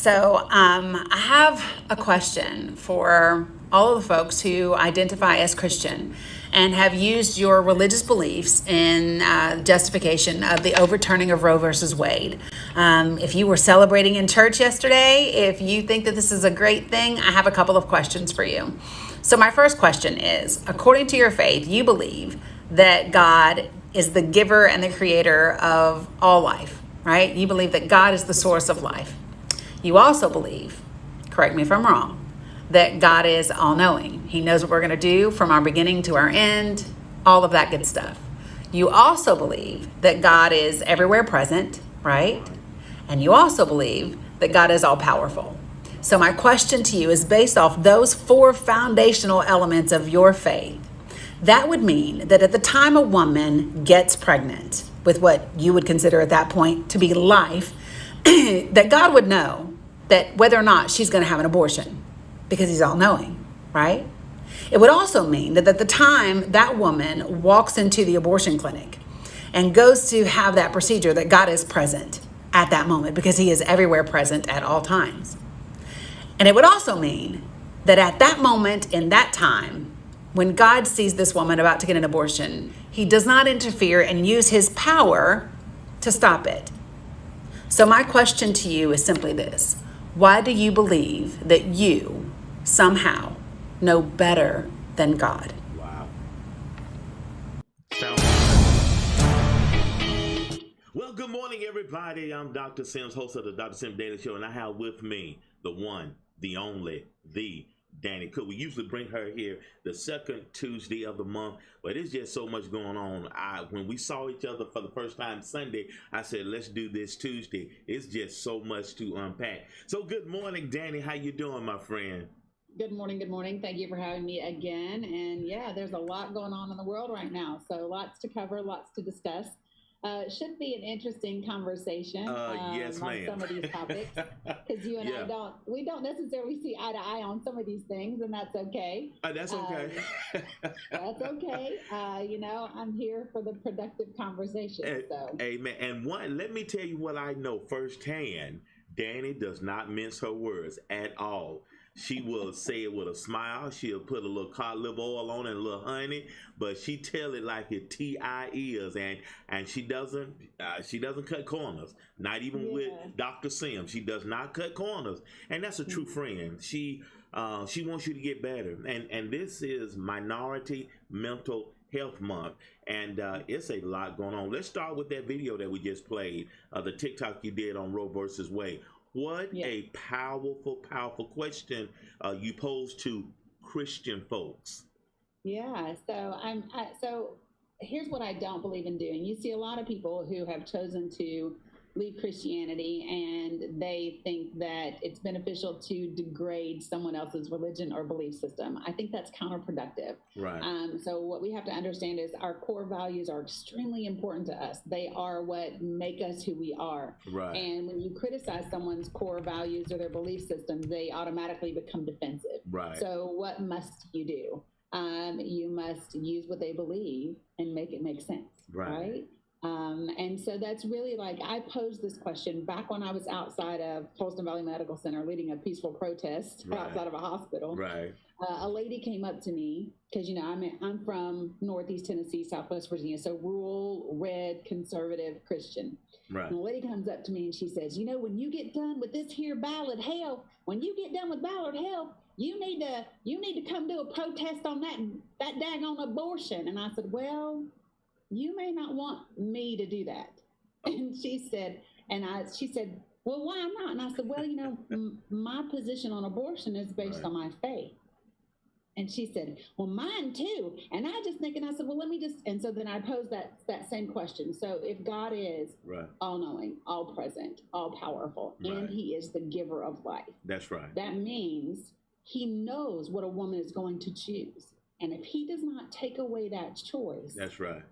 I have a question for all of the folks who identify as Christian and have used your religious beliefs in justification of the overturning of Roe versus Wade. If you were celebrating in church yesterday, if you think that this is a great thing, I have a couple of questions for you. So my first question is, according to your faith, you believe that God is the giver and the creator of all life, right? You believe that God is the source of life. You also believe, correct me if I'm wrong, that God is all-knowing. He knows what we're going to do from our beginning to our end, all of that good stuff. You also believe that God is everywhere present, right? And you also believe that God is all-powerful. So my question to you is based off those four foundational elements of your faith. That would mean that at the time a woman gets pregnant with what you would consider at that point to be life, that God would know that whether or not she's going to have an abortion because he's all knowing, right? It would also mean that at the time that woman walks into the abortion clinic and goes to have that procedure, that God is present at that moment because he is everywhere present at all times. And it would also mean that at that moment in that time, when God sees this woman about to get an abortion, he does not interfere and use his power to stop it. So my question to you is simply this. Why do you believe that you somehow know better than God? Wow. Well, good morning, everybody. I'm Dr. Sims, host of the Dr. Sims Daily Show, and I have with me the one, the only, the Danny Cook. We usually bring her here the second Tuesday of the month, but it's just so much going on. When we saw each other for the first time Sunday, I said, let's do this Tuesday. It's just so much to unpack. So good morning, Danny. How you doing, my friend? Good morning. Good morning. Thank you for having me again. And yeah, there's a lot going on in the world right now. So lots to cover, lots to discuss. Should be an interesting conversation Yes, on ma'am. some of these topics because you and I don't necessarily see eye to eye on some of these things, and that's okay. That's okay. That's okay. I'm here for the productive conversation. So, amen. And let me tell you what I know firsthand. Danny does not mince her words at all. She will say it with a smile. She'll put a little cod liver oil on it and a little honey, but she tell it like it T.I. is, and she doesn't cut corners. Not even with Dr. Sim. She does not cut corners, and that's a true friend. She wants you to get better, and this is Minority Mental Health Month, and it's a lot going on. Let's start with that video that we just played, the TikTok you did on Roe versus Wade. What a powerful, powerful question you pose to Christian folks. Yeah. So here's what I don't believe in doing. You see a lot of people who have chosen to leave Christianity and they think that it's beneficial to degrade someone else's religion or belief system. I think that's counterproductive. Right. So what we have to understand is our core values are extremely important to us. They are what make us who we are. Right. And when you criticize someone's core values or their belief systems, they automatically become defensive. Right. So what must you do? You must use what they believe and make it make sense. Right? And so that's really like, I posed this question back when I was outside of Folsom Valley Medical Center leading a peaceful protest outside of a hospital. Right. A lady came up to me because, I'm from Northeast Tennessee, Southwest Virginia, so rural, red, conservative Christian. Right. And a lady comes up to me and she says, when you get done with this here ballot hell, you need to come do a protest on that daggone abortion. And I said, well, you may not want me to do that. And she said, well, why not? And I said, well, my position on abortion is based on my faith. And she said, well, mine too. And I just think, and I said, well, and so then I posed that same question. So if God is all-knowing, all-present, all-powerful, and he is the giver of life. That's right. That means he knows what a woman is going to choose. And if he does not take away that choice. That's right.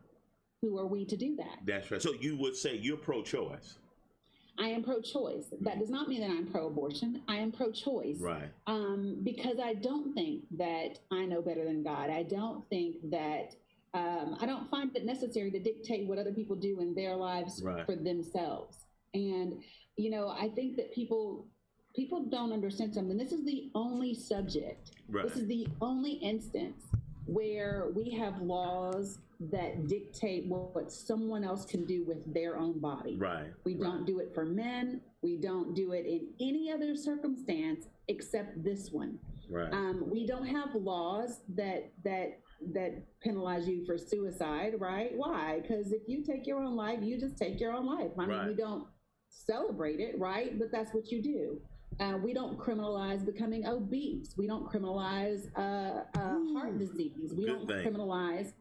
Who are we to do that? That's right. So you would say you're pro-choice. I am pro-choice. That does not mean that I'm pro-abortion. I am pro-choice. Right. Because I don't think that I know better than God. I don't think that I don't find it necessary to dictate what other people do in their lives for themselves. And I think that people people don't understand something. This is the only subject. Right. This is the only instance where we have laws that dictate what someone else can do with their own body. Right. We don't do it for men. We don't do it in any other circumstance except this one. Right. We don't have laws that penalize you for suicide, right? Why? Because if you take your own life, you just take your own life. I mean, we don't celebrate it, right? But that's what you do. We don't criminalize becoming obese. We don't criminalize heart disease. We don't criminalize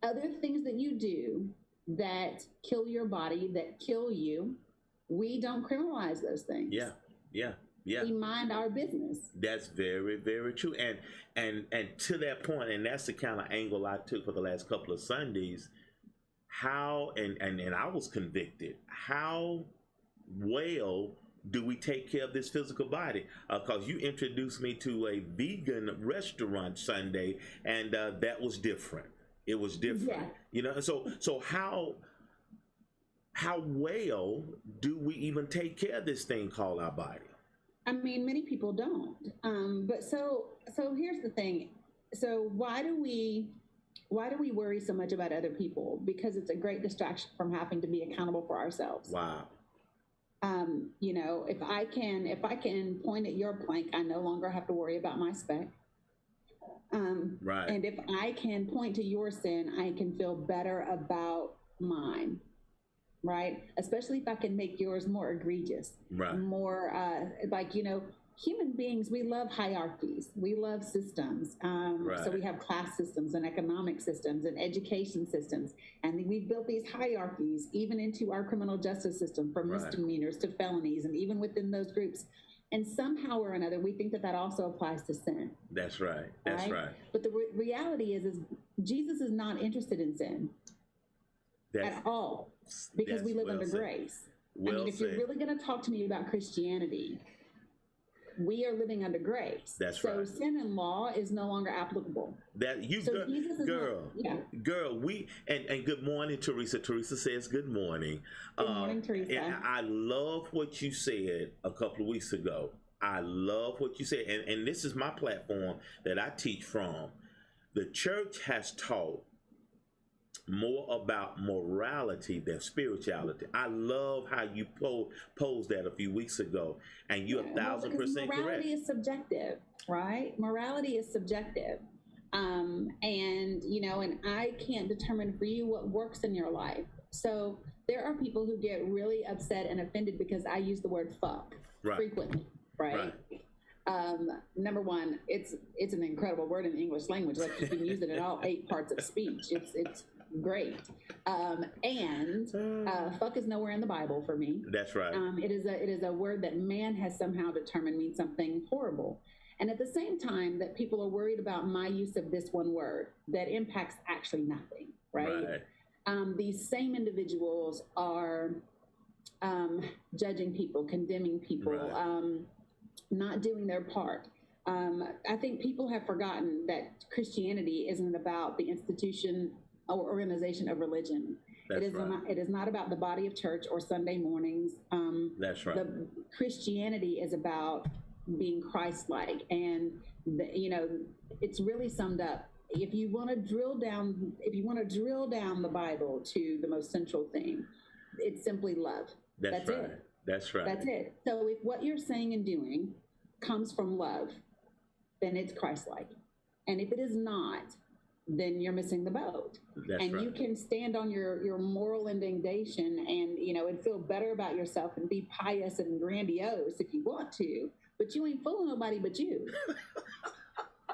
other things that you do that kill your body, that kill you. We don't criminalize those things. Yeah. We mind our business. That's very, very true. And to that point, and that's the kind of angle I took for the last couple of Sundays. How and I was convicted. How well do we take care of this physical body? Because you introduced me to a vegan restaurant Sunday, and that was different. It was different, you know. So how well do we even take care of this thing called our body? I mean, many people don't. But so here's the thing. So why do we worry so much about other people? Because it's a great distraction from having to be accountable for ourselves. Wow. You know, if I can point at your plank, I no longer have to worry about my speck. Right. And if I can point to your sin, I can feel better about mine. Right. Especially if I can make yours more egregious, more like, you know, human beings, we love hierarchies. We love systems. So we have class systems and economic systems and education systems. And we've built these hierarchies even into our criminal justice system, from misdemeanors to felonies, and even within those groups. And somehow or another, we think that also applies to sin. That's right. That's right. But the reality is Jesus is not interested in sin at all, because we live under grace. I mean, if you're really going to talk to me about Christianity, we are living under grace. That's so sin and law is no longer applicable. That you, so girl, we and good morning, Teresa. Teresa says good morning. Good morning, Teresa. And I love what you said a couple of weeks ago. I love what you said, and this is my platform that I teach from. The church has taught more about morality than spirituality. I love how you posed that a few weeks ago, and you're 1,000% correct. Morality is subjective, right? Morality is subjective. And, you know, and I can't determine for you what works in your life. So there are people who get really upset and offended because I use the word fuck frequently, right? Number one, it's an incredible word in the English language. Like, you can use it in all 8 parts of speech. It's great. Fuck is nowhere in the Bible for me. That's right. It is a word that man has somehow determined means something horrible. And at the same time that people are worried about my use of this one word that impacts actually nothing, right? These same individuals are judging people, condemning people, not doing their part. I think people have forgotten that Christianity isn't about the institution or organization of religion. It is not about the body of church or Sunday mornings. That's right. The Christianity is about being Christ-like, and you know, it's really summed up. If you want to drill down the Bible to the most central thing, it's simply love. That's right. It. That's right. That's it. So if what you're saying and doing comes from love, then it's Christ-like. And if it is not, then you're missing the boat. And you can stand on your moral indignation and, you know, and feel better about yourself and be pious and grandiose if you want to, but you ain't fooling nobody but you.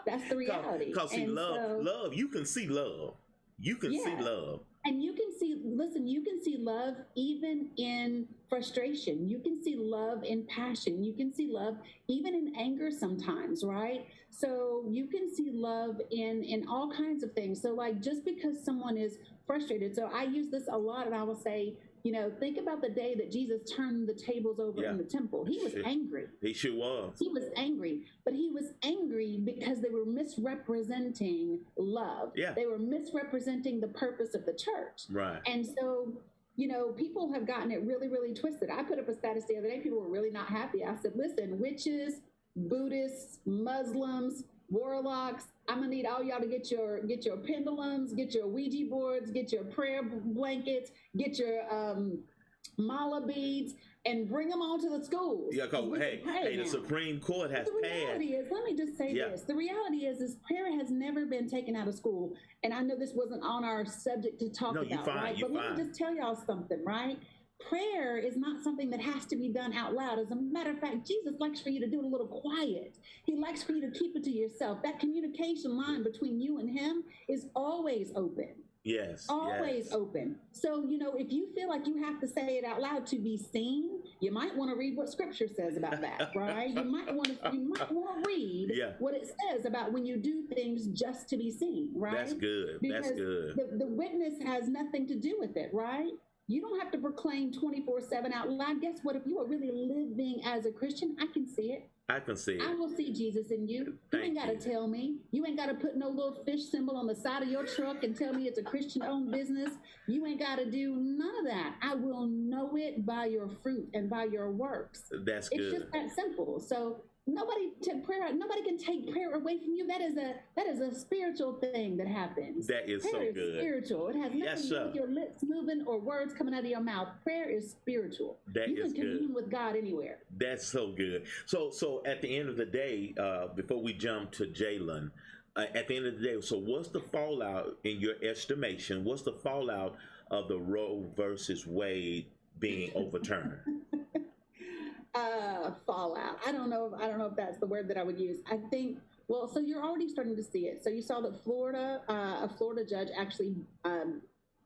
That's the reality. Because see, love, you can see love. You can see love. And you can see love even in frustration. You can see love in passion. You can see love even in anger sometimes, right? So you can see love in all kinds of things. So like, just because someone is frustrated. So I use this a lot, and I will say, you know, think about the day that Jesus turned the tables over in the temple. He was angry. He sure was. He was angry, but he was angry because they were misrepresenting love. Yeah. They were misrepresenting the purpose of the church. Right. And so you know, people have gotten it really, really twisted. I put up a status the other day. People were really not happy. I said, listen, witches, Buddhists, Muslims, warlocks, I'm gonna need all y'all to get your pendulums, get your Ouija boards, get your prayer blankets, get your mala beads, and bring them all to the schools. Yeah, because hey, the Supreme Court has the reality passed. is, let me just say this. The reality is prayer has never been taken out of school. And I know this wasn't on our subject to talk about, right? But let me just tell y'all something, right? Prayer is not something that has to be done out loud. As a matter of fact, Jesus likes for you to do it a little quiet. He likes for you to keep it to yourself. That communication line between you and him is always open. Yes. Always open. So, you know, if you feel like you have to say it out loud to be seen, you might want to read what Scripture says about that, right? You might want to read what it says about when you do things just to be seen, right? That's good. Because That's good. The witness has nothing to do with it, right? You don't have to proclaim 24/7 out loud. Guess what? If you are really living as a Christian, I can see it. I can see it. I will see Jesus in you. You ain't got to tell me. You ain't got to put no little fish symbol on the side of your truck and tell me it's a Christian-owned business. You ain't got to do none of that. I will know it by your fruit and by your works. That's good. It's just that simple. So nobody can take prayer away from you. That is a spiritual thing that happens. That is prayer so good. Is spiritual. It has nothing to do with your lips moving or words coming out of your mouth. Prayer is spiritual. You can commune with God anywhere. That's so good. So at the end of the day, before we jump to Jalen, at the end of the day, so what's the fallout in your estimation? What's the fallout of the Roe versus Wade being overturned? Fallout. I don't know if that's the word that I would use. I think, well, so you're already starting to see it. So you saw that a Florida judge actually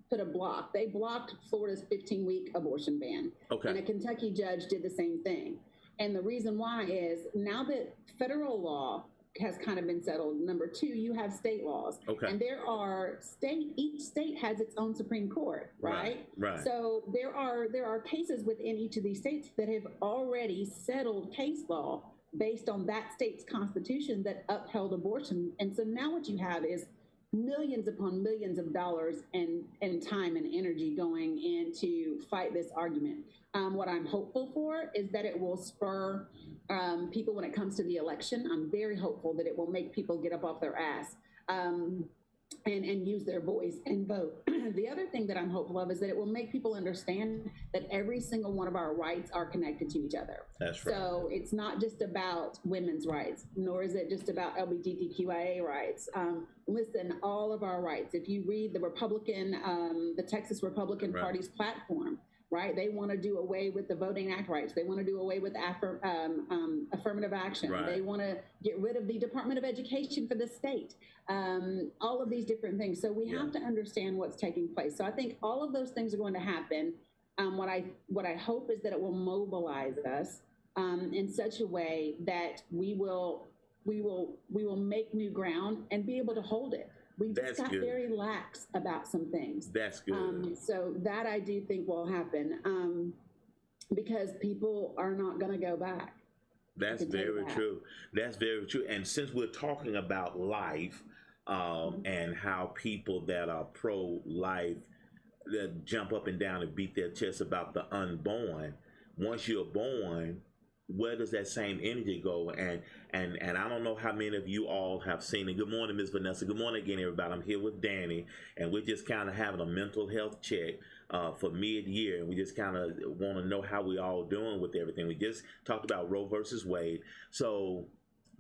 put a block. They blocked Florida's 15-week abortion ban. Okay. And a Kentucky judge did the same thing. And the reason why is now that federal law has kind of been settled. Number two, you have state laws. Okay. And there are each state has its own Supreme Court, right? Right. So there are cases within each of these states that have already settled case law based on that state's constitution that upheld abortion. And so now what you have is millions upon millions of dollars and time and energy going in to fight this argument. What I'm hopeful for is that it will spur people when it comes to the election. I'm very hopeful that it will make people get up off their ass and use their voice and vote. The other thing that I'm hopeful of is that it will make people understand that every single one of our rights are connected to each other. That's right. So it's not just about women's rights, nor is it just about LGBTQIA rights. Listen, all of our rights. If you read the Texas Republican Party's platform, right? They want to do away with the Voting Act rights. They want to do away with affirmative action. Right. They want to get rid of the Department of Education for the state. All of these different things. So we have to understand what's taking place. So I think all of those things are going to happen. What I hope is that it will mobilize us in such a way that we will make new ground and be able to hold it. We just got very lax about some things. That's good. So that I do think will happen because people are not going to go back. That's very true. That's very true. And since we're talking about life and how people that are pro-life that jump up and down and beat their chest about the unborn, once you're born, where does that same energy go? And I don't know how many of you all have seen it. Good morning, Miss Vanessa. Good morning again, everybody. I'm here with Danny, and we're just kind of having a mental health check for mid-year. We just kind of want to know how we all doing with everything. We just talked about Roe versus Wade. So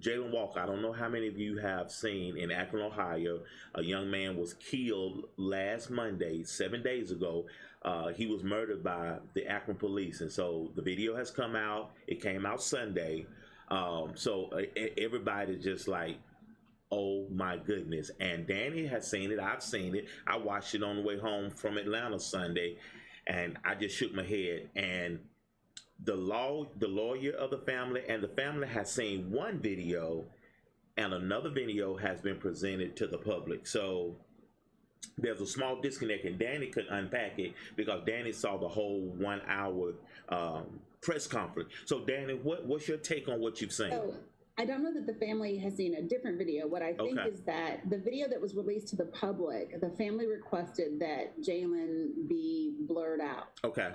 Jalen Walker, I don't know how many of you have seen in Akron, Ohio, a young man was killed last Monday, 7 days ago. He was murdered by the Akron police. And so the video has come out. It came out Sunday. So everybody's just like, oh my goodness. And Danny has seen it. I've seen it. I watched it on the way home from Atlanta Sunday. And I just shook my head. And the lawyer of the family and the family has seen one video, and another video has been presented to the public. So there's a small disconnect, and Danny could unpack it because Danny saw the whole 1 hour press conference. So Danny, what's your take on what you've seen? So I don't know that the family has seen a different video. What I think is that the video that was released to the public, the family requested that Jalen be blurred out. Okay.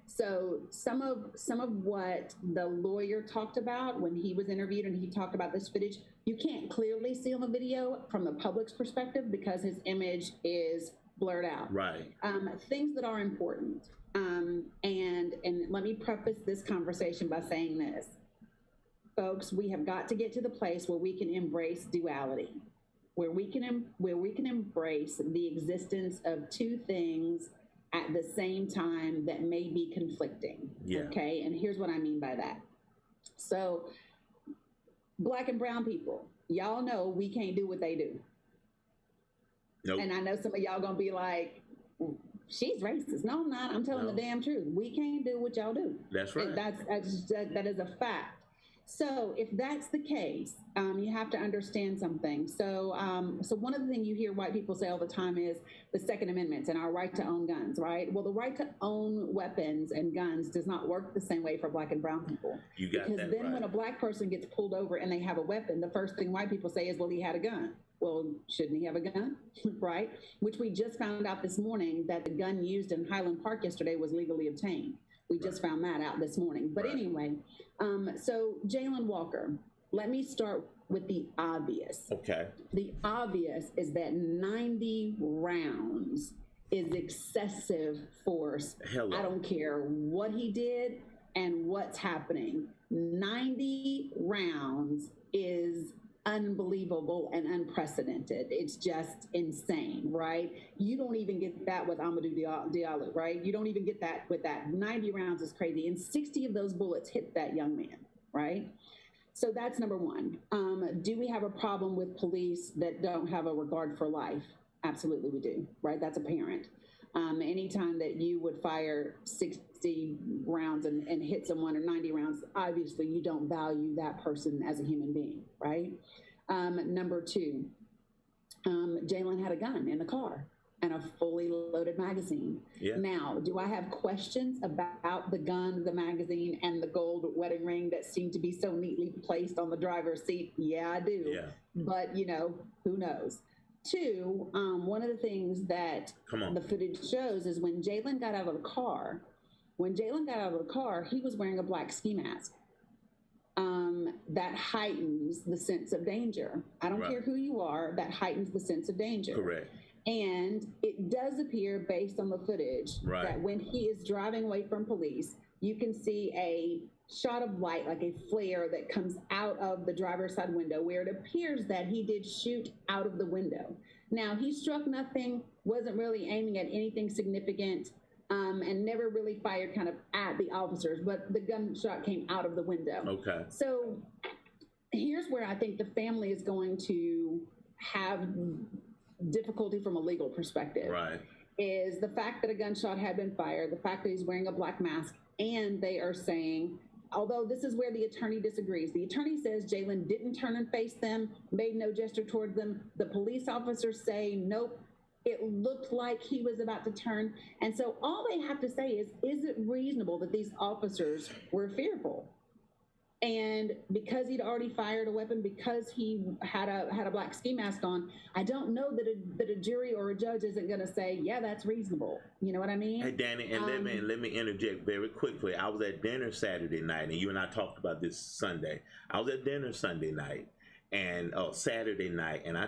So some of what the lawyer talked about when he was interviewed and he talked about this footage, you can't clearly see on the video from the public's perspective because his image is blurred out. Right. Things that are important. And let me preface this conversation by saying this. Folks, we have got to get to the place where we can embrace duality, where we can embrace the existence of two things at the same time that may be conflicting. Yeah. Okay, and here's what I mean by that. So, Black and brown people, y'all know we can't do what they do. Nope. And I know some of y'all gonna be like, she's racist. No, I'm not. I'm telling the damn truth. We can't do what y'all do. That's right. That is a fact. So if that's the case, you have to understand something. So one of the things you hear white people say all the time is the Second Amendment and our right to own guns, right? Well, the right to own weapons and guns does not work the same way for Black and brown people. You got because that then right. When a Black person gets pulled over and they have a weapon, the first thing white people say is, well, he had a gun. Well, shouldn't he have a gun, right? Which we just found out this morning that the gun used in Highland Park yesterday was legally obtained. We just found that out this morning. But anyway, so Jalen Walker, let me start with the obvious. Okay. The obvious is that 90 rounds is excessive force. Hello. I don't care what he did and what's happening. 90 rounds is unbelievable and unprecedented. It's just insane, right? You don't even get that with Amadou Diallo, right? You don't even get that with that. 90 rounds is crazy. And 60 of those bullets hit that young man, right? So that's number one. Do we have a problem with police that don't have a regard for life? Absolutely we do, right? That's apparent. Anytime that you would fire 60 rounds and hit someone or 90 rounds, obviously you don't value that person as a human being, right? Number two, Jalen had a gun in the car and a fully loaded magazine. Yeah. Now, do I have questions about the gun, the magazine, and the gold wedding ring that seem to be so neatly placed on the driver's seat? Yeah, I do. Yeah. But, who knows? Two, one of the things that the footage shows is when Jalen got out of the car, he was wearing a black ski mask. That heightens the sense of danger. I don't care who you are, that heightens the sense of danger. Correct. And it does appear, based on the footage, that when he is driving away from police, you can see a shot of light, like a flare that comes out of the driver's side window, where it appears that he did shoot out of the window. Now, he struck nothing, wasn't really aiming at anything significant, and never really fired kind of at the officers, but the gunshot came out of the window. Okay. So here's where I think the family is going to have difficulty from a legal perspective. Right. Is the fact that a gunshot had been fired, the fact that he's wearing a black mask, and they are saying, although this is where the attorney disagrees. The attorney says Jalen didn't turn and face them, made no gesture toward them. The police officers say, nope, it looked like he was about to turn. And so all they have to say is it reasonable that these officers were fearful? And because he'd already fired a weapon, because he had a black ski mask on, I don't know that a jury or a judge isn't going to say, yeah, that's reasonable. You know what I mean? Hey, Danny, and let me interject very quickly. I was at dinner Saturday night, and you and I talked about this Sunday. I was at dinner Sunday night and Saturday night, and I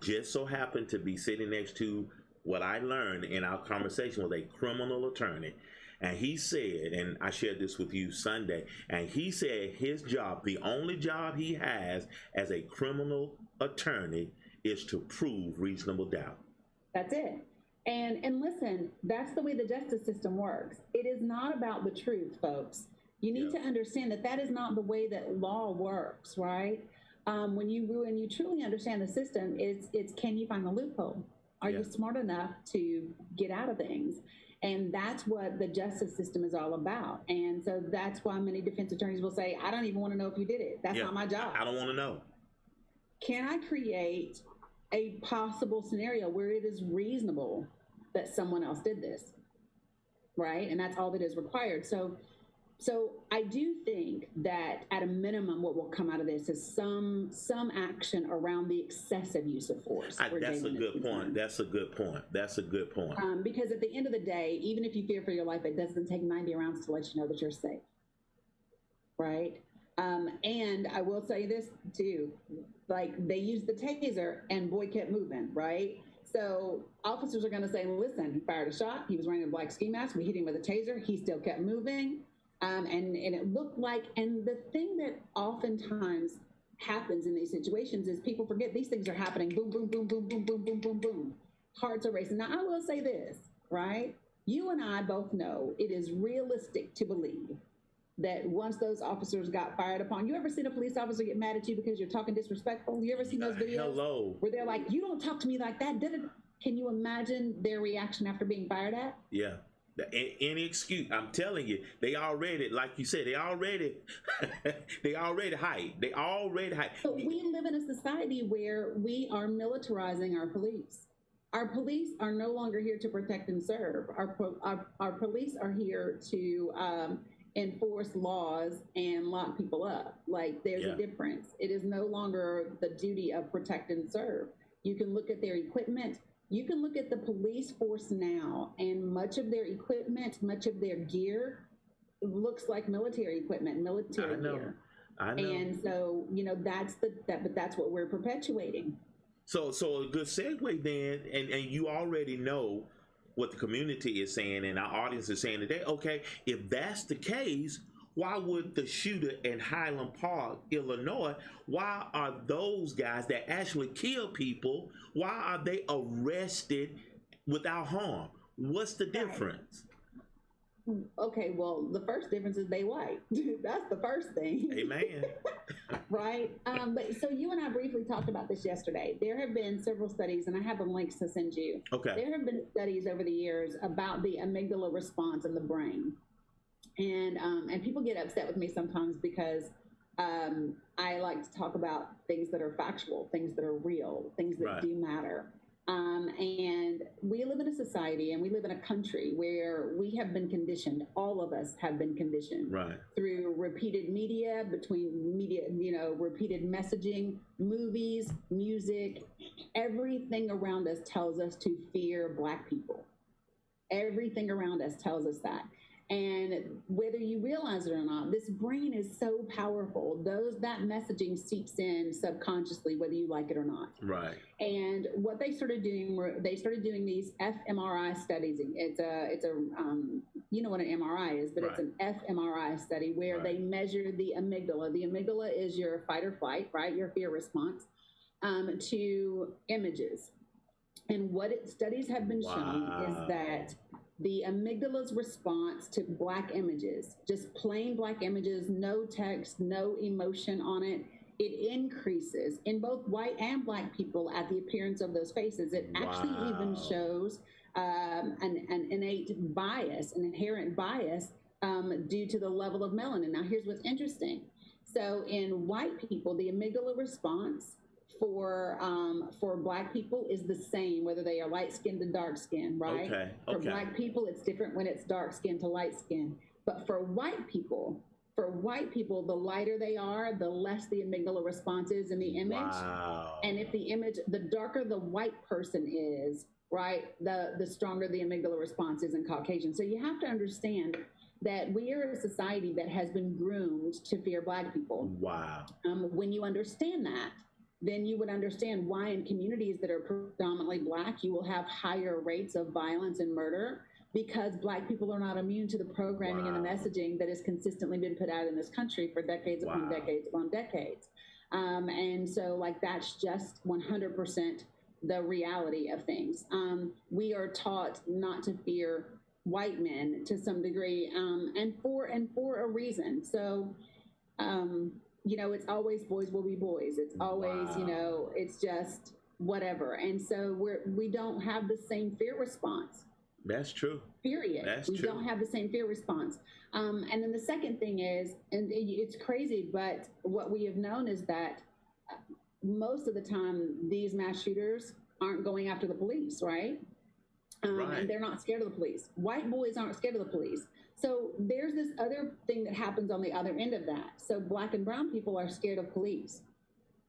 just so happened to be sitting next to what I learned in our conversation with a criminal attorney. And he said, and I shared this with you Sunday, and he said his job, the only job he has as a criminal attorney, is to prove reasonable doubt. That's it. And listen, that's the way the justice system works. It is not about the truth, folks. You need to understand that is not the way that law works, right? When you truly understand the system, it's can you find the loophole? Are you smart enough to get out of things? And that's what the justice system is all about. And so that's why many defense attorneys will say, I don't even want to know if you did it. That's not my job. I don't want to know. Can I create a possible scenario where it is reasonable that someone else did this? Right? And that's all that is required. So So I do think that at a minimum, what will come out of this is some action around the excessive use of force. That's a good point. That's a good point. That's a good point. Because at the end of the day, even if you fear for your life, it doesn't take 90 rounds to let you know that you're safe, right? And I will say this too, like they used the taser and boy kept moving, right? So officers are going to say, listen, he fired a shot. He was wearing a black ski mask. We hit him with a taser. He still kept moving. And it looked like, and the thing that oftentimes happens in these situations is people forget these things are happening. Boom, boom, boom, boom, boom, boom, boom, boom, boom. Hearts are racing. Now, I will say this, right? You and I both know it is realistic to believe that once those officers got fired upon, you ever seen a police officer get mad at you because you're talking disrespectful? You ever seen those videos where they're like, you don't talk to me like that? Can you imagine their reaction after being fired at? Yeah. Any excuse, I'm telling you, they already, like you said, they already hype. They already hype. But we live in a society where we are militarizing our police. Our police are no longer here to protect and serve. Our police are here to enforce laws and lock people up. Like there's a difference. It is no longer the duty of protect and serve. You can look at their equipment. You can look at the police force now, and much of their equipment, much of their gear looks like military equipment, military gear. I know. And so, but that's what we're perpetuating. So a good segue then, and you already know what the community is saying and our audience is saying today. Okay, if that's the case, why would the shooter in Highland Park, Illinois, why are those guys that actually kill people, why are they arrested without harm? What's the difference? Okay, well, the first difference is they white. That's the first thing. Amen. Right? But so you and I briefly talked about this yesterday. There have been several studies, and I have the links to send you. Okay. There have been studies over the years about the amygdala response in the brain. And people get upset with me sometimes because I like to talk about things that are factual, things that are real, things that do matter. And we live in a society and we live in a country where we have been conditioned, all of us have been conditioned through repeated media, repeated messaging, movies, music, everything around us tells us to fear Black people. Everything around us tells us that. And whether you realize it or not, this brain is so powerful. That messaging seeps in subconsciously, whether you like it or not. Right. And what they started doing these fMRI studies. It's a you know what an MRI is, but it's an fMRI study where they measure the amygdala. The amygdala is your fight or flight, right? Your fear response to images. And what studies have been showing is that the amygdala's response to Black images, just plain Black images, no text, no emotion on it, it increases in both white and Black people at the appearance of those faces. It actually even shows an innate bias, an inherent bias due to the level of melanin. Now, here's what's interesting. So in white people, the amygdala response for Black people is the same, whether they are light skinned to dark skinned, right? Okay. For Black people, it's different when it's dark skinned to light skinned. But for white people, the lighter they are, the less the amygdala response is in the image. Wow. And if the darker the white person is, right, the stronger the amygdala response is in Caucasian. So you have to understand that we are a society that has been groomed to fear Black people. Wow. When you understand that, then you would understand why in communities that are predominantly Black, you will have higher rates of violence and murder, because Black people are not immune to the programming and the messaging that has consistently been put out in this country for decades upon decades upon decades. And so, like, that's just 100% the reality of things. We are taught not to fear white men to some degree, and for a reason. So, it's always boys will be boys. It's always, it's just whatever. And so we don't have the same fear response. That's true. Period. We don't have the same fear response. And then the second thing is, and it's crazy, but what we have known is that most of the time these mass shooters aren't going after the police, right? And they're not scared of the police. White boys aren't scared of the police. So there's this other thing that happens on the other end of that. So black and brown people are scared of police.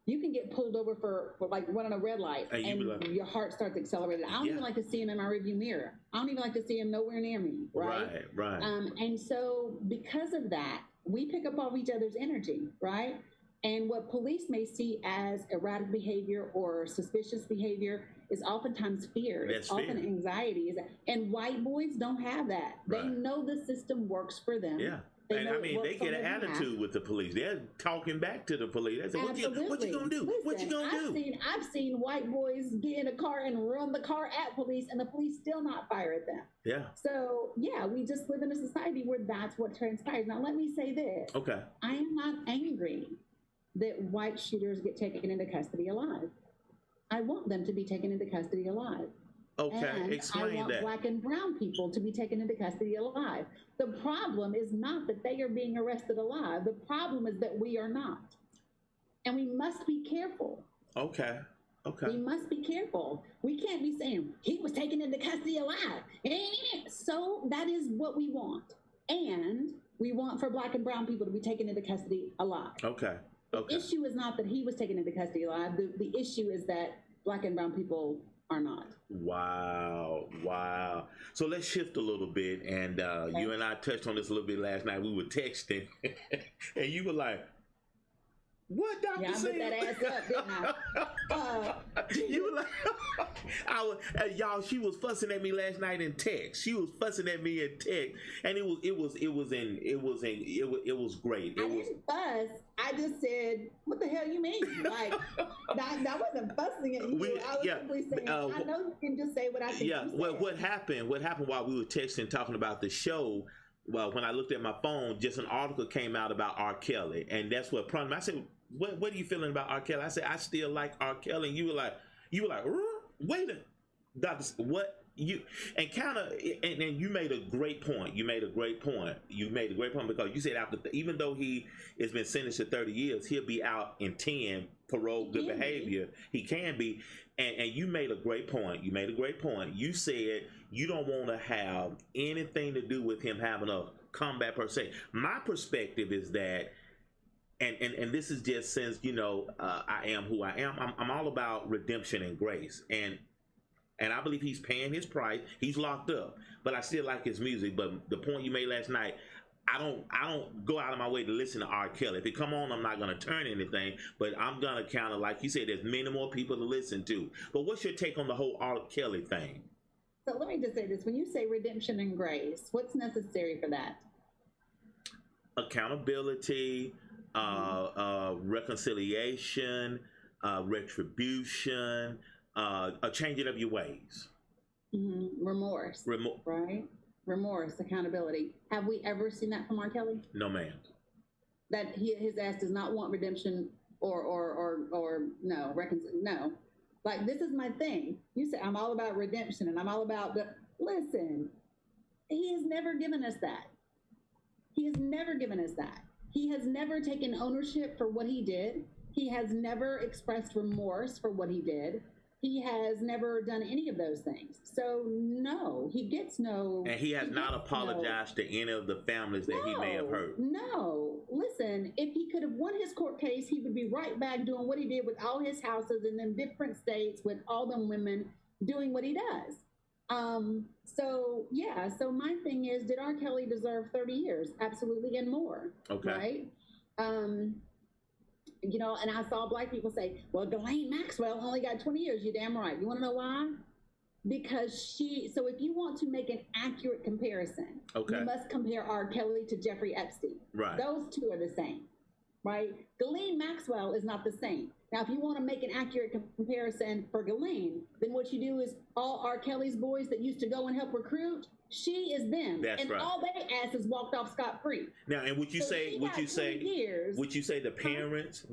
You can get pulled over for like running a red light, and your heart starts accelerating. I don't even like to see him in my rearview mirror. I don't even like to see him nowhere near me, right? Right. And so because of that, we pick up off each other's energy, right? And what police may see as erratic behavior or suspicious behavior is oftentimes fear. It's often anxiety. And white boys don't have that. They know the system works for them. Yeah. And I mean, they get an attitude with the police. They're talking back to the police. They say, what you gonna do? Listen, what you gonna do? I've seen white boys get in a car and run the car at police, and the police still not fire at them. Yeah. So yeah, we just live in a society where that's what transpires. Now let me say this. Okay. I am not angry that white shooters get taken into custody alive. I want them to be taken into custody alive. Okay, and explain I want that. black and brown people to be taken into custody alive. The problem is not that they are being arrested alive. The problem is that we are not. And we must be careful. Okay. We must be careful. We can't be saying, he was taken into custody alive. So that is what we want. And we want for black and brown people to be taken into custody alive. Okay. The issue is not that he was taken into custody alive. The issue is that black and brown people are not. Wow. So let's shift a little bit. And you and I touched on this a little bit last night. We were texting, and you were like, what, Dr. Yeah, I put that ass up, didn't I? You were like, y'all, she was fussing at me last night in text. She was fussing at me in text, and it was great. I didn't fuss. I just said, what the hell you mean? Like, that wasn't fussing at you. I was simply saying, I know you can just say what I think. Yeah. Well, what happened while we were texting, talking about the show? Well, when I looked at my phone, just an article came out about R. Kelly, and that's what prompted me. I said, what are you feeling about R. Kelly? I said, I still like R. Kelly. And you were like, wait a, Doctor, what you, and kind of, and you made a great point. You made a great point because you said after, even though he has been sentenced to 30 years, he'll be out in 10, parole, good behavior. He can be. And you made a great point. You said you don't want to have anything to do with him having a comeback per se. My perspective is that, and this is just since, I am who I am. I'm all about redemption and grace. And I believe he's paying his price. He's locked up, but I still like his music. But the point you made last night, I don't go out of my way to listen to R. Kelly. If it come on, I'm not going to turn anything, but I'm going to kind of, like you said, there's many more people to listen to. But what's your take on the whole R. Kelly thing? So let me just say this. When you say redemption and grace, what's necessary for that? Accountability, reconciliation, retribution, a changing of your ways. Remorse. Right? Remorse, accountability. Have we ever seen that from R. Kelly? No, ma'am. That his ass does not want redemption or no, no. Like, this is my thing. You say, I'm all about redemption and I'm all about listen, he has never given us that. He has never given us that. He has never taken ownership for what he did. He has never expressed remorse for what he did. He has never done any of those things. So no, he gets no. And he has not apologized to any of the families that he may have hurt. No, listen, if he could have won his court case, he would be right back doing what he did with all his houses in them different states with all them women doing what he does. So yeah, so my thing is, did R. Kelly deserve 30 years? Absolutely, and more. Okay. Right? And I saw black people say, well, Ghislaine Maxwell only got 20 years. You're damn right. You want to know why? Because so if you want to make an accurate comparison, you must compare R. Kelly to Jeffrey Epstein. Right. Those two are the same, right? Ghislaine Maxwell is not the same. Now, if you want to make an accurate comparison for Ghislaine, then what you do is all R. Kelly's boys that used to go and help recruit, she is them. That's right. All their asses walked off scot-free. Now, and would you say the parents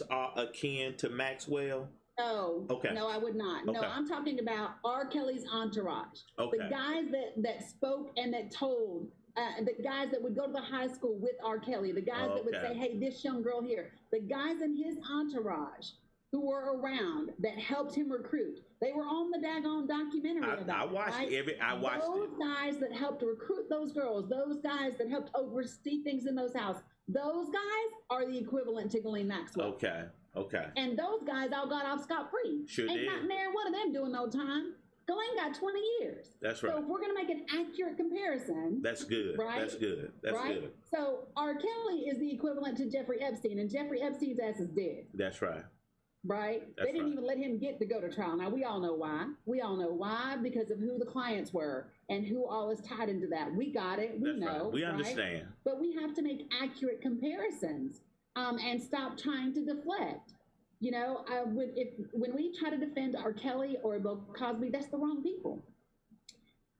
are akin to Maxwell? No. Okay. No, I would not. Okay. No, I'm talking about R. Kelly's entourage. Okay. The guys that spoke and that told, the guys that would go to the high school with R. Kelly, the guys that would say, hey, this young girl here, the guys in his entourage who were around that helped him recruit. They were on the daggone documentary about I watched it, right? Those guys that helped recruit those girls, those guys that helped oversee things in those houses, those guys are the equivalent to Ghislaine Maxwell. Okay. And those guys all got off scot-free. Sure Ain't did. not near one of them doing no time. Ghislaine got 20 years. That's right. So if we're going to make an accurate comparison. That's good. Right? That's good. That's right? good. So R. Kelly is the equivalent to Jeffrey Epstein, and Jeffrey Epstein's ass is dead. That's right. Right? That's they didn't right. even let him get to go to trial. Now, we all know why. We all know why, because of who the clients were and who all is tied into that. We got it. We That's know. right. We right? understand. But we have to make accurate comparisons and stop trying to deflect. You know, when we try to defend R. Kelly or Bill Cosby, that's the wrong people.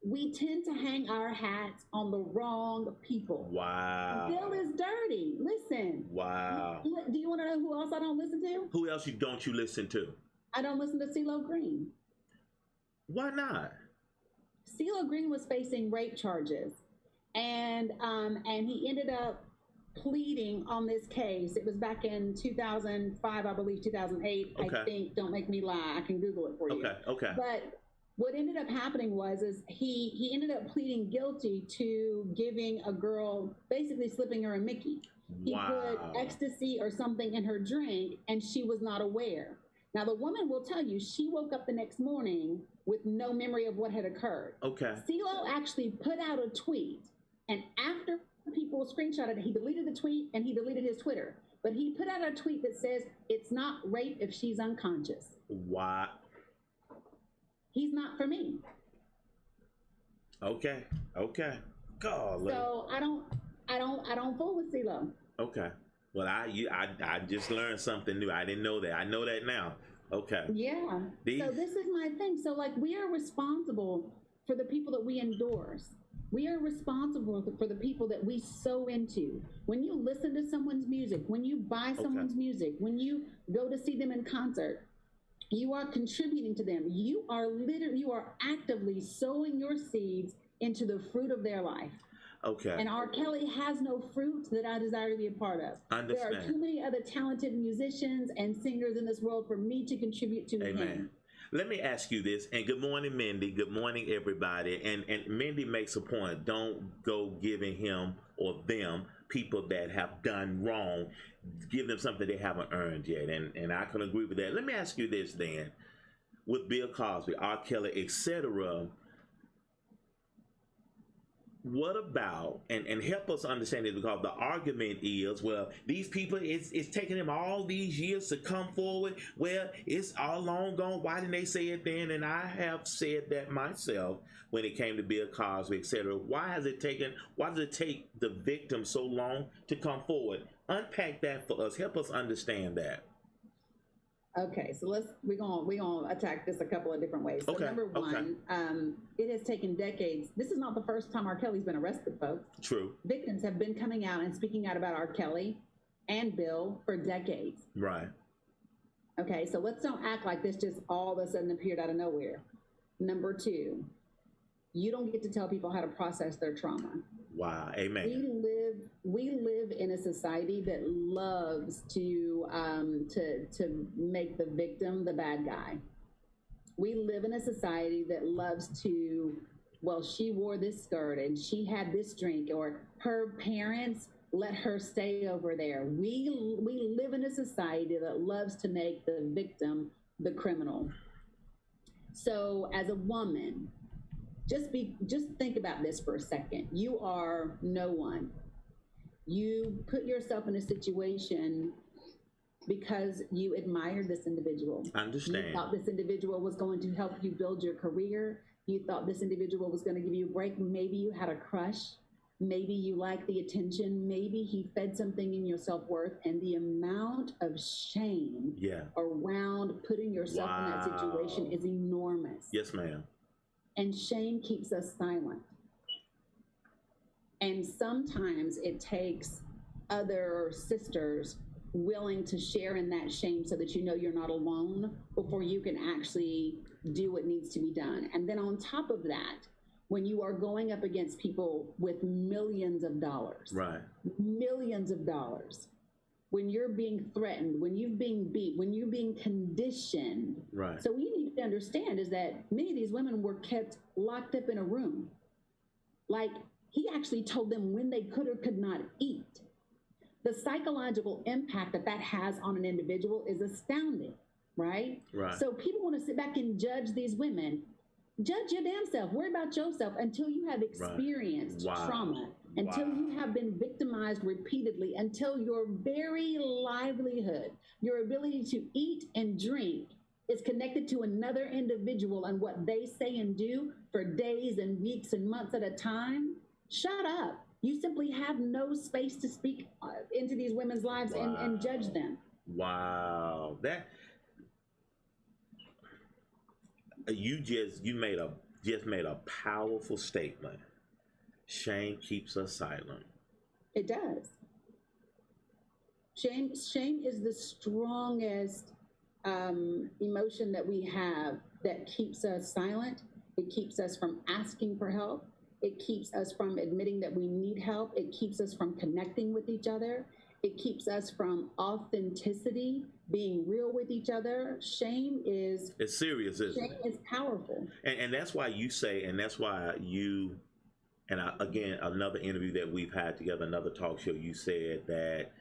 We tend to hang our hats on the wrong people. Wow. Bill is dirty. Listen. Wow. Do you want to know who else I don't listen to? Who else don't you listen to? I don't listen to CeeLo Green. Why not? CeeLo Green was facing rape charges, and he ended up pleading on this case. It was back in 2005, I believe, 2008. Okay. I think. Don't make me lie. I can Google it for you. Okay. But what ended up happening was he ended up pleading guilty to giving a girl, basically slipping her a Mickey. He put ecstasy or something in her drink, and she was not aware. Now, the woman will tell you she woke up the next morning with no memory of what had occurred. Okay. CeeLo actually put out a tweet, and after people screenshotted it, he deleted the tweet and he deleted his Twitter. But he put out a tweet that says, "It's not rape if she's unconscious." Why? He's not for me. Okay. Golly. So I don't fool with CeeLo. Okay. Well, I just learned something new. I didn't know that. I know that now. Okay. Yeah. So this is my thing. So like, we are responsible for the people that we endorse. We are responsible for the people that we sow into. When you listen to someone's music, when you buy someone's music, when you go to see them in concert, you are contributing to them. You are actively sowing your seeds into the fruit of their life. Okay. And R. Kelly has no fruit that I desire to be a part of. Understand. There are too many other talented musicians and singers in this world for me to contribute to Amen. him. Let me ask you this, and good morning, Mindy. Good morning, everybody. And Mindy makes a point. Don't go giving him or them, people that have done wrong, give them something they haven't earned yet. And I can agree with that. Let me ask you this then. With Bill Cosby, R. Kelly, etc., what about, and help us understand it, because the argument is, well, these people, it's taking them all these years to come forward. Well, it's all long gone. Why didn't they say it then? And I have said that myself when it came to Bill Cosby, etc. Why does it take the victim so long to come forward? Unpack that for us. Help us understand that. Okay, so we're gonna attack this a couple of different ways. So number one, it has taken decades. This is not the first time R. Kelly's been arrested, folks. True. Victims have been coming out and speaking out about R. Kelly and Bill for decades. Right. Okay, so let's don't act like this just all of a sudden appeared out of nowhere. Number two, you don't get to tell people how to process their trauma. Wow. Amen. We live in a society that loves to make the victim the bad guy. We live in a society that loves to, well, she wore this skirt and she had this drink, or her parents let her stay over there. We live in a society that loves to make the victim the criminal. So as a woman, just think about this for a second. You are no one. You put yourself in a situation because you admired this individual. I understand. You thought this individual was going to help you build your career. You thought this individual was going to give you a break. Maybe you had a crush. Maybe you liked the attention. Maybe he fed something in your self-worth. And the amount of shame around putting yourself in that situation is enormous. Yes, ma'am. And shame keeps us silent. And sometimes it takes other sisters willing to share in that shame so that you know you're not alone before you can actually do what needs to be done. And then on top of that, when you are going up against people with millions of dollars, right? Millions of dollars, when you're being threatened, when you're being beat, when you're being conditioned. Right. So what you need to understand is that many of these women were kept locked up in a room. Like, he actually told them when they could or could not eat. The psychological impact that that has on an individual is astounding, right? Right. So people want to sit back and judge these women. Judge your damn self. Worry about yourself until you have experienced trauma, until you have been victimized repeatedly, until your very livelihood, your ability to eat and drink is connected to another individual and what they say and do for days and weeks and months at a time. Shut up. You simply have no space to speak into these women's lives and judge them. Wow. That you made a powerful statement. Shame keeps us silent. It does. Shame is the strongest emotion that we have that keeps us silent. It keeps us from asking for help. It keeps us from admitting that we need help. It keeps us from connecting with each other. It keeps us from authenticity, being real with each other. It's serious, isn't it? Shame is powerful. And that's why you say, and that's why you, and again, another interview that we've had together, another talk show, you said that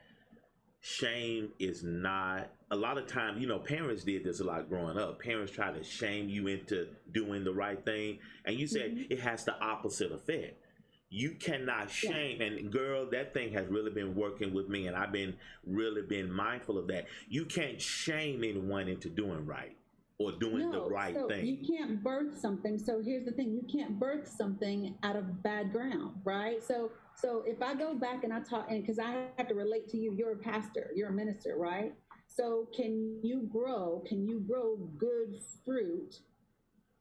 shame is not, a lot of times, you know, parents did this a lot growing up. Parents try to shame you into doing the right thing. And you said it has the opposite effect. You cannot shame, and girl, that thing has really been working with me, and I've been mindful of that. You can't shame anyone into doing right or doing the right thing. You can't birth something. So here's the thing: you can't birth something out of bad ground, right? So if I go back and I talk, and because I have to relate to you, you're a pastor, you're a minister, right? So can you grow good fruit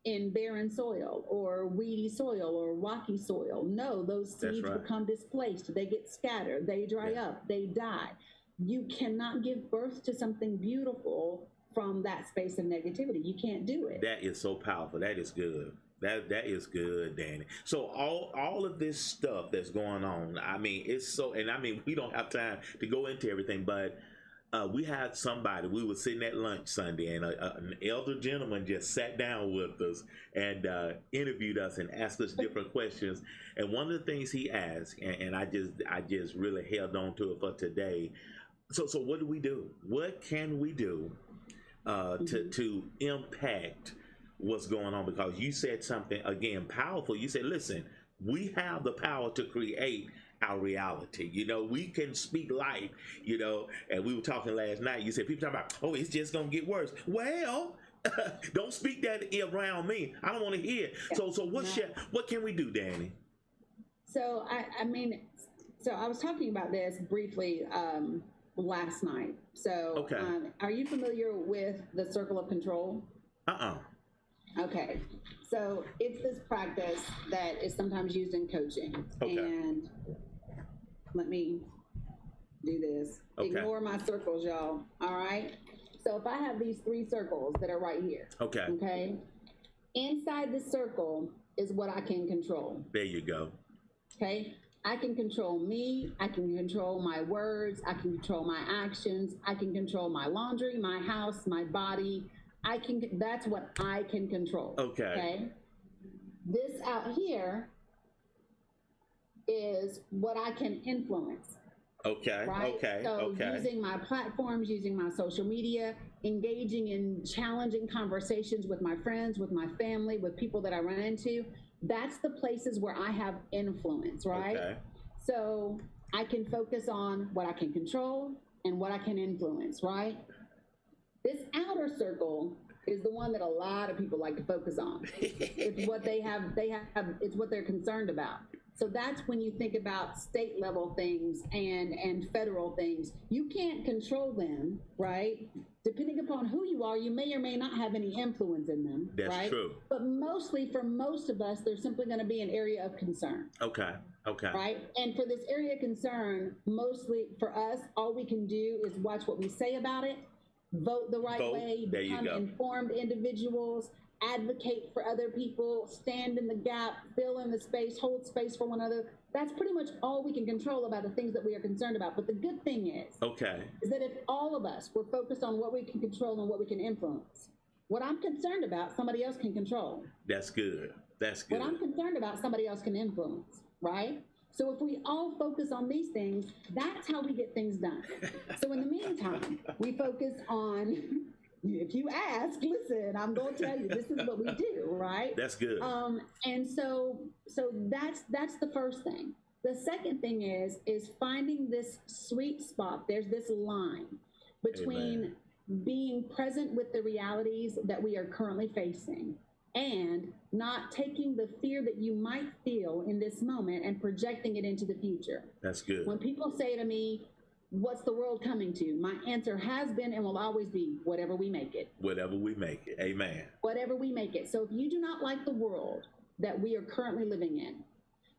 in barren soil or weedy soil or rocky soil? No, those seeds become displaced. They get scattered. They dry up. They die. You cannot give birth to something beautiful from that space of negativity. You can't do it. That is so powerful. That is good. That is good, Danny. So all of this stuff that's going on, I mean, it's so, and I mean, we don't have time to go into everything, but we had somebody, we were sitting at lunch Sunday, and an elder gentleman just sat down with us and interviewed us and asked us different questions. And one of the things he asked, and I just really held on to it for today. So what do we do? What can we do to impact what's going on? Because you said something, again, powerful. You said, listen, we have the power to create our reality. You know, we can speak life, you know, and we were talking last night. You said, people talking about, oh, it's just going to get worse. Well, don't speak that around me. I don't want to hear it. Yeah, so what can we do, Danny? So, I mean, I was talking about this briefly last night. So, are you familiar with the circle of control? Okay. So it's this practice that is sometimes used in coaching. Okay. And let me do this. Okay. Ignore my circles, y'all. All right. So if I have these 3 circles that are right here. Okay. Okay. Inside the circle is what I can control. There you go. Okay. I can control me. I can control my words. I can control my actions. I can control my laundry, my house, my body. That's what I can control. Okay. Okay. This out here is what I can influence. Okay. Right? Okay. So using my platforms, using my social media, engaging in challenging conversations with my friends, with my family, with people that I run into, that's the places where I have influence, right? Okay. So I can focus on what I can control and what I can influence, right? This outer circle is the one that a lot of people like to focus on. It's what it's what they're concerned about. So that's when you think about state level things and federal things. You can't control them, right? Depending upon who you are, you may or may not have any influence in them. That's right? True. But mostly for most of us, there's simply going to be an area of concern. Okay. Okay. Right? And for this area of concern, mostly for us, all we can do is watch what we say about it, vote the right way, become informed individuals, advocate for other people, stand in the gap, fill in the space, hold space for one another. That's pretty much all we can control about the things that we are concerned about. But the good thing is that if all of us were focused on what we can control and what we can influence, what I'm concerned about, somebody else can control. That's good. That's good. What I'm concerned about, somebody else can influence, right? So if we all focus on these things, that's how we get things done. So in the meantime, we focus on, if you ask, listen, I'm going to tell you, this is what we do, right? That's good. And so that's the first thing. The second thing is finding this sweet spot. There's this line between being present with the realities that we are currently facing and not taking the fear that you might feel in this moment and projecting it into the future. That's good. When people say to me, what's the world coming to? My answer has been and will always be, whatever we make it. Whatever we make it. Amen. Whatever we make it. So if you do not like the world that we are currently living in,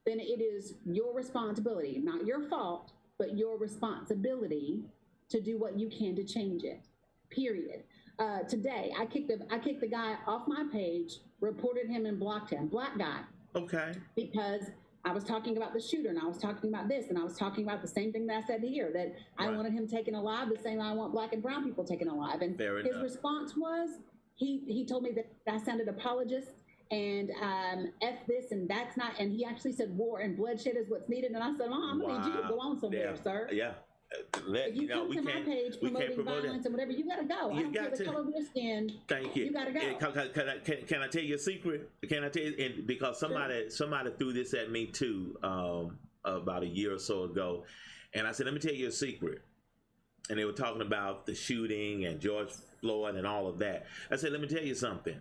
then it is your responsibility, not your fault, but your responsibility to do what you can to change it. Period. Today, I kicked the guy off my page, reported him and blocked him. Black guy. Okay. Because I was talking about the shooter, and I was talking about this, and I was talking about the same thing that I said here, that I wanted him taken alive the same way I want black and brown people taken alive. And his response was, he told me that I sounded apologist and F this and that's not, and he actually said war and bloodshed is what's needed. And I said, I'm going to need you to go on somewhere, sir. Yeah. If you come to my page promoting violence and whatever, you got to go. I don't care the color of your skin. Thank you. You got to go. Can I tell you a secret? Can I tell you? And because somebody threw this at me too about a year or so ago, and I said, let me tell you a secret. And they were talking about the shooting and George Floyd and all of that. I said, let me tell you something.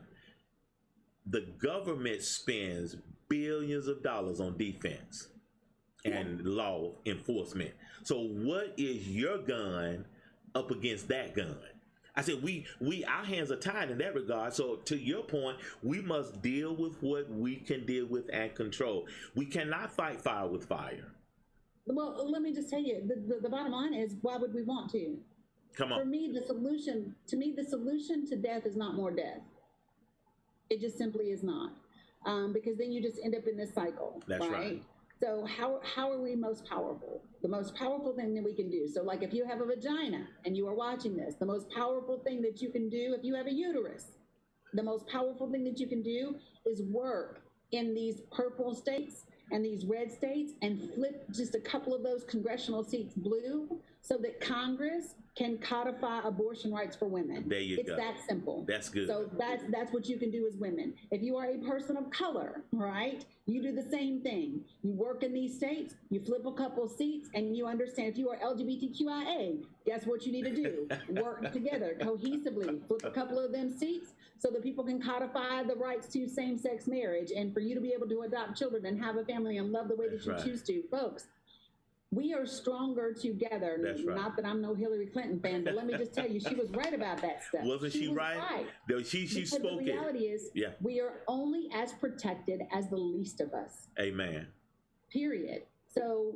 The government spends billions of dollars on defense and law enforcement. So what is your gun up against that gun? I said, we our hands are tied in that regard. So to your point, we must deal with what we can deal with and control. We cannot fight fire with fire. Well, let me just tell you, the bottom line is, why would we want to? Come on. For me, the solution to death is not more death. It just simply is not. Because then you just end up in this cycle. That's right. So how are we most powerful? The most powerful thing that we can do. So like if you have a vagina and you are watching this, the most powerful thing that you can do, if you have a uterus, the most powerful thing that you can do is work in these purple states and these red states and flip just a couple of those congressional seats blue so that Congress can codify abortion rights for women. There you go. It's that simple. That's good. So that's what you can do as women. If you are a person of color, right, you do the same thing. You work in these states, you flip a couple seats, and you understand if you are LGBTQIA, guess what you need to do? Work together cohesively, flip a couple of them seats so that people can codify the rights to same-sex marriage and for you to be able to adopt children and have a family and love the way that you choose to. Folks, we are stronger together. That's right. Not that I'm no Hillary Clinton fan, but let me just tell you, she was right about that stuff. Wasn't she right? No, she spoke it. The reality is, we are only as protected as the least of us. Amen. Period. So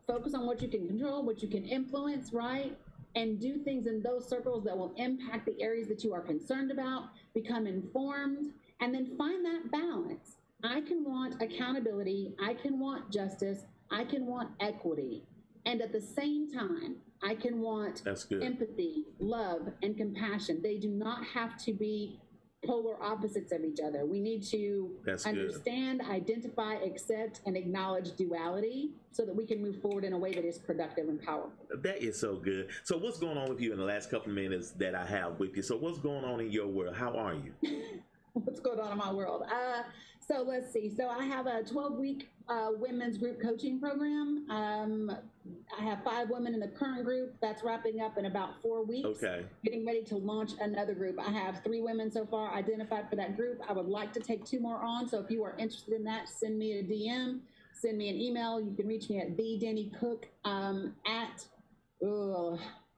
focus on what you can control, what you can influence, right? And do things in those circles that will impact the areas that you are concerned about, become informed, and then find that balance. I can want accountability, I can want justice, I can want equity. And at the same time, I can want empathy, love, and compassion. They do not have to be polar opposites of each other. We need to understand, identify, accept, and acknowledge duality so that we can move forward in a way that is productive and powerful. That is so good. So what's going on with you in the last couple of minutes that I have with you? So what's going on in your world? How are you? What's going on in my world? So let's see. So I have a 12-week women's group coaching program. I have 5 women in the current group. That's wrapping up in about 4 weeks. Okay. Getting ready to launch another group. I have 3 women so far identified for that group. I would like to take 2 more on. So if you are interested in that, send me a DM, send me an email. You can reach me at thedannycook at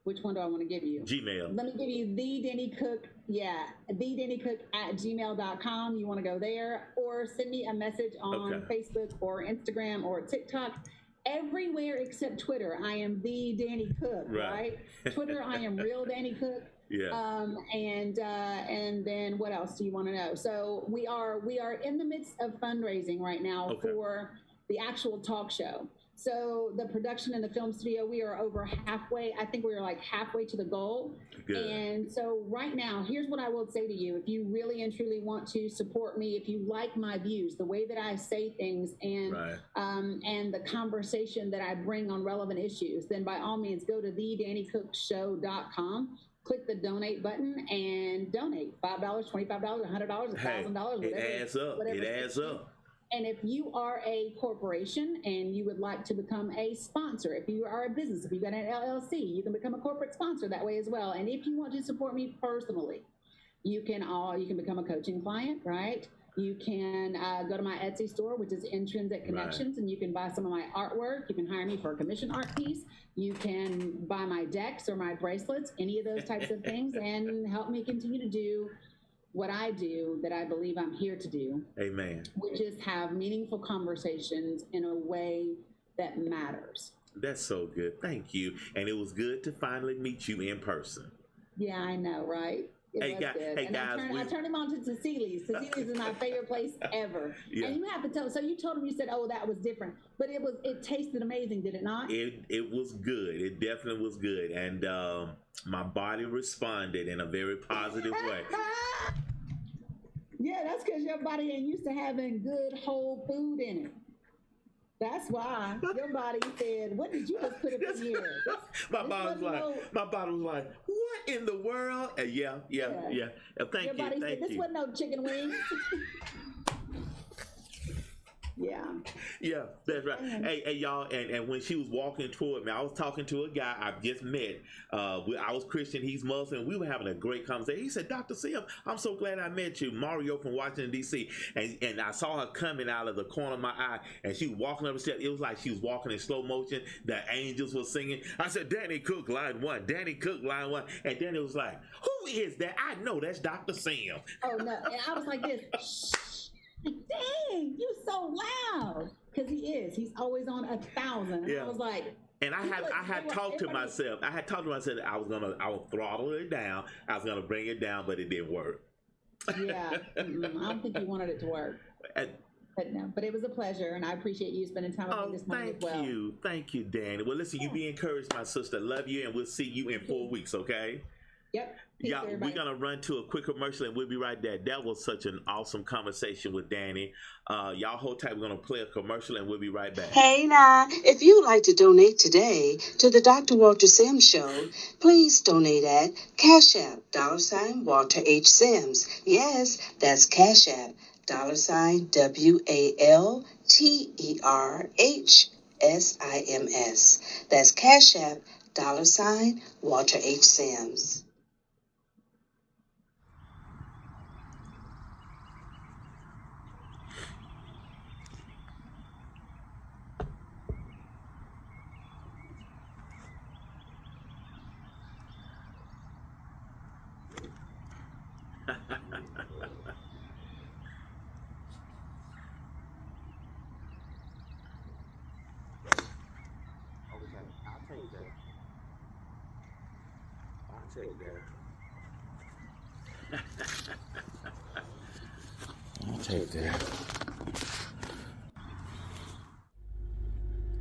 which one do I want to give you? Gmail. Let me give you thedannycook. Yeah, thedannycook at gmail.com. You want to go there or send me a message on Facebook or Instagram or TikTok. Everywhere except Twitter, I am the Danny Cook, right? Twitter, I am real Danny Cook. Yeah. And then what else do you want to know? So we are in the midst of fundraising right now Okay. for the actual talk show. So the production in the film studio, we are over halfway. I think we're like halfway to the goal. Good. And so right now, here's what I will say to you. If you really and truly want to support me, if you like my views, the way that I say things, and Right. and the conversation that I bring on relevant issues, then by all means go to thedannycookshow.com, click the donate button, and donate $5, $25, $100, Hey, $1,000, it whatever. adds up. whatever It adds up. And if you are a corporation and you would like to become a sponsor, if you are a business, if you've got an LLC, you can become a corporate sponsor that way as well. And if you want to support me personally, you can become a coaching client, right? You can go to my Etsy store, which is Intrinsic Connections, and you can buy some of my artwork. You can hire me for a commission art piece. You can buy my decks or my bracelets, any of those types of things, and help me continue to do what I do that I believe I'm here to do. Amen. Which is have meaningful conversations in a way that matters. That's so good. Thank you. And it was good to finally meet you in person. Yeah, I know, right? It was good. Hey, guys, I turned him on to Cecili's. Cecili's is my favorite place ever. Yeah. And you have to tell. So you told him, you said, "Oh, that was different," but it tasted amazing, did it not? It was good. It definitely was good, and my body responded in a very positive way. Yeah, that's because your body ain't used to having good whole food in it. That's why your body said, "What did you just put up in here?" My body was like, "What in the world?" And yeah. Thank your you. Body Thank said, "This you. wasn't no chicken wings." Yeah, that's right. Hey, y'all, and when she was walking toward me, I was talking to a guy I just met. I was Christian, he's Muslim. We were having a great conversation. He said, "Dr. Sim, I'm so glad I met you. Mario from Washington, D.C." And I saw her coming out of the corner of my eye, and she was walking up the steps. It was like she was walking in slow motion. The angels were singing. I said, "Danny Cook, line one. Danny Cook, line one." And then it was like, "Who is that? I know that's Dr. Sim." Oh, no. And I was like this, "Shh. Dang, you so loud." Because he is. He's always on 1,000. And Yeah. I was like, and I had talked to myself. I had talked to myself that I would throttle it down. I was gonna bring it down, but it didn't work. Yeah, I don't think you wanted it to work. But no, but it was a pleasure, and I appreciate you spending time with me this morning as well. Thank you, Danny. Well, listen, you be encouraged, my sister. Love you, and we'll see you in 4 weeks, okay? Yep. Peace, Yeah, everybody. we're gonna run to a quick commercial, and we'll be right there. That was such an awesome conversation with Danny. Y'all hold tight. We're gonna play a commercial, and we'll be right back. Hey now, if you'd like to donate today to the Dr. Walter Sims Show, please donate at Cash App, $Walter H. Sims. Yes, that's Cash App, $WALTERHSIMS. That's Cash App, $Walter H. Sims. I'll take that.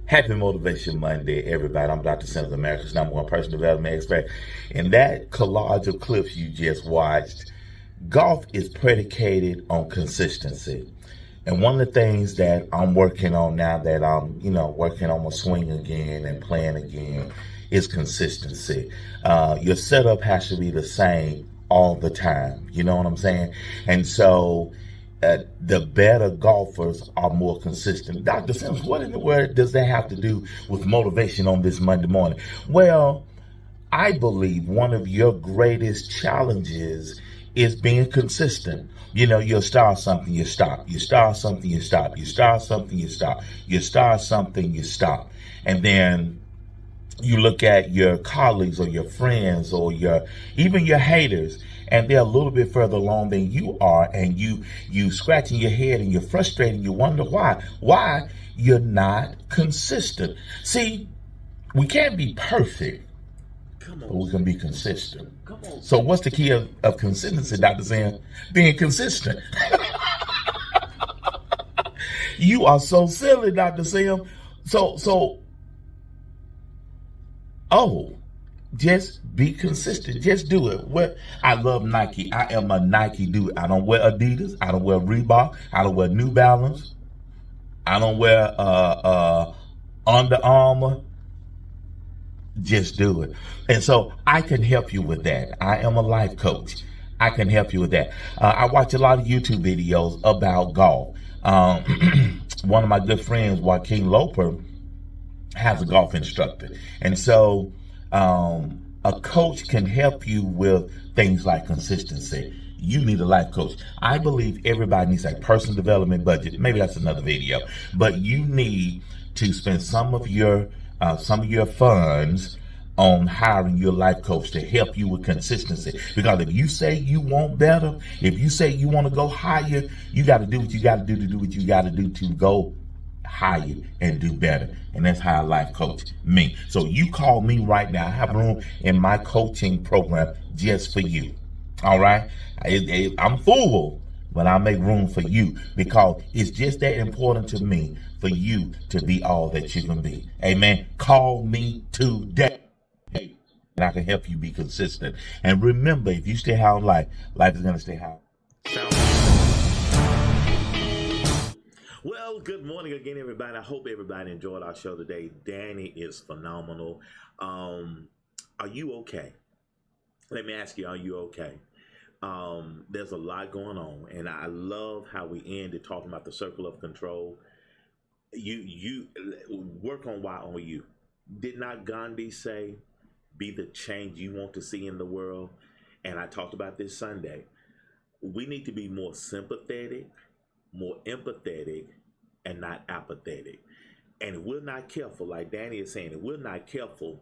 Happy Motivation Monday, everybody. I'm Dr. Sims, America's #1 personal development expert. In that collage of clips you just watched, golf is predicated on consistency. And one of the things that I'm working on now that I'm, working on my swing again and playing again is consistency. Your setup has to be the same all the time. You know what I'm saying? And so the better golfers are more consistent. Dr. Sims, what in the world does that have to do with motivation on this Monday morning? Well, I believe one of your greatest challenges is being consistent. You'll start something, you stop. You start something, you stop. You start something, you stop. You start something, you stop. And then you look at your colleagues or your friends or even your haters, and they're a little bit further along than you are, and you scratching your head and you're frustrated and you wonder why you're not consistent. See, we can't be perfect, Come but on, we can be consistent. come on. So what's the key of consistency, Dr. Sam? Being consistent. You are so silly, Dr. Sam. Oh, just be consistent. Just do it. I love Nike. I am a Nike dude. I don't wear Adidas. I don't wear Reebok. I don't wear New Balance. I don't wear Under Armour. Just do it. And so I can help you with that. I am a life coach. I can help you with that. I watch a lot of YouTube videos about golf. One of my good friends, Joaquin Loper, has a golf instructor. And so a coach can help you with things like consistency. You need a life coach. I believe everybody needs a personal development budget. Maybe that's another video. But you need to spend some of your funds on hiring your life coach to help you with consistency. Because if you say you want better, if you say you want to go higher, you got to do what you got to do to do what you got to do to go higher and do better. And that's how I life coach me. So you call me right now. I have room in my coaching program just for you. All right. I'm full, but I make room for you because it's just that important to me for you to be all that you can be. Amen. Call me today and I can help you be consistent. And remember, if you stay high on life, life is going to stay high. Well, good morning again, everybody. I hope everybody enjoyed our show today. Danny is phenomenal. Are you okay? Let me ask you, are you okay? There's a lot going on, and I love how we ended talking about the circle of control. You work on why on you. Did not Gandhi say, be the change you want to see in the world? And I talked about this Sunday. We need to be more sympathetic, more empathetic, and not apathetic. And if we're not careful, like Danny is saying, if we're not careful,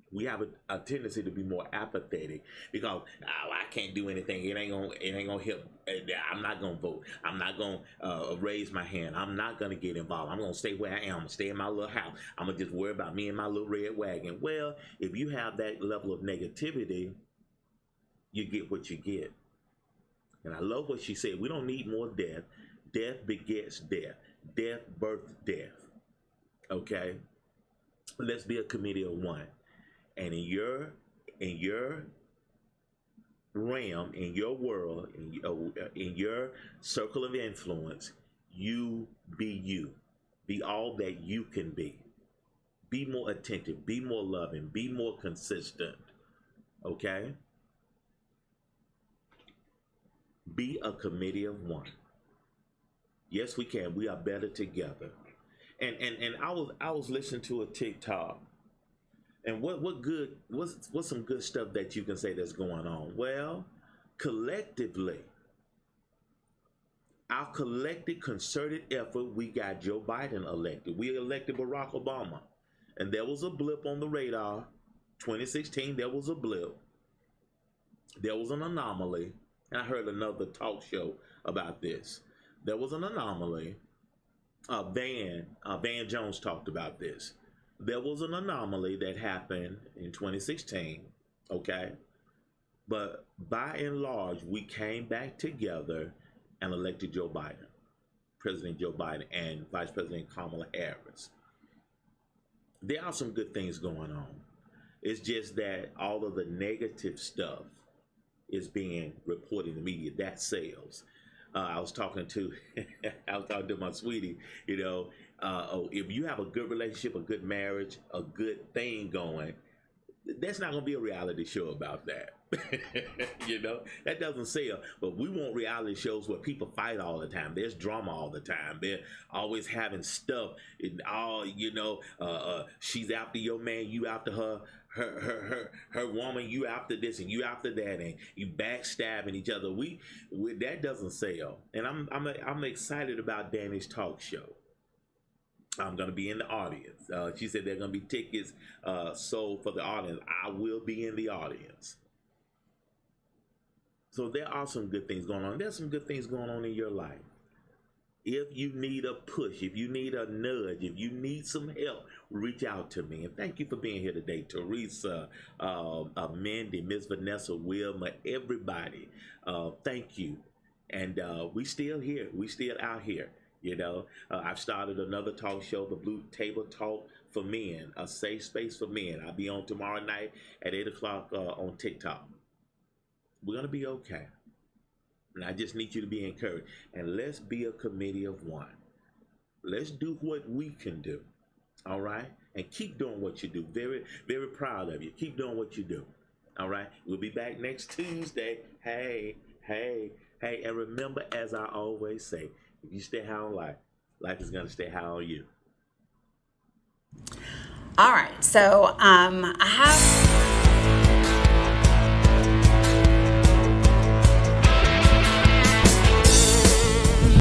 we have a tendency to be more apathetic because I can't do anything. It ain't gonna help. I'm not gonna vote. I'm not gonna raise my hand. I'm not gonna get involved. I'm gonna stay where I am. I'm gonna stay in my little house. I'm gonna just worry about me and my little red wagon. Well, if you have that level of negativity, you get what you get. And I love what she said. We don't need more death. Death begets death. Death births death. Okay? Let's be a committee of one. And in your realm, in your world, in your circle of influence, you be you. Be all that you can be. Be more attentive. Be more loving. Be more consistent. Okay? Be a committee of one. Yes, we can. We are better together. And I was listening to a TikTok. And what's some good stuff that you can say that's going on? Well, collectively, our collective concerted effort, we got Joe Biden elected. We elected Barack Obama. And there was a blip on the radar. 2016, there was a blip. There was an anomaly. And I heard another talk show about this. There was an anomaly. Van Jones talked about this. There was an anomaly that happened in 2016, okay? But by and large, we came back together and elected Joe Biden, President Joe Biden, and Vice President Kamala Harris. There are some good things going on. It's just that all of the negative stuff is being reported in the media. That sells. I was talking to my sweetie, if you have a good relationship, a good marriage, a good thing going, that's not going to be a reality show about that. That doesn't sell. But we want reality shows where people fight all the time. There's drama all the time. They're always having stuff. She's after your man, you after her. Her woman, you after this and you after that, and you backstabbing each other. We that doesn't sell. And I'm excited about Danny's talk show. I'm gonna be in the audience. She said there are gonna be tickets sold for the audience. I will be in the audience. So there are some good things going on. There's some good things going on in your life. If you need a push, if you need a nudge, if you need some help, reach out to me. And thank you for being here today, Teresa, Mindy, Miss Vanessa, Wilma, everybody. Thank you. And we still here. We still out here. I've started another talk show, the Blue Table Talk for Men, a safe space for men. I'll be on tomorrow night at 8 o'clock on TikTok. We're going to be okay. And I just need you to be encouraged. And let's be a committee of one. Let's do what we can do. All right? And keep doing what you do. Very, very proud of you. Keep doing what you do. All right? We'll be back next Tuesday. Hey. And remember, as I always say, if you stay high on life, life is going to stay high on you. All right. So I have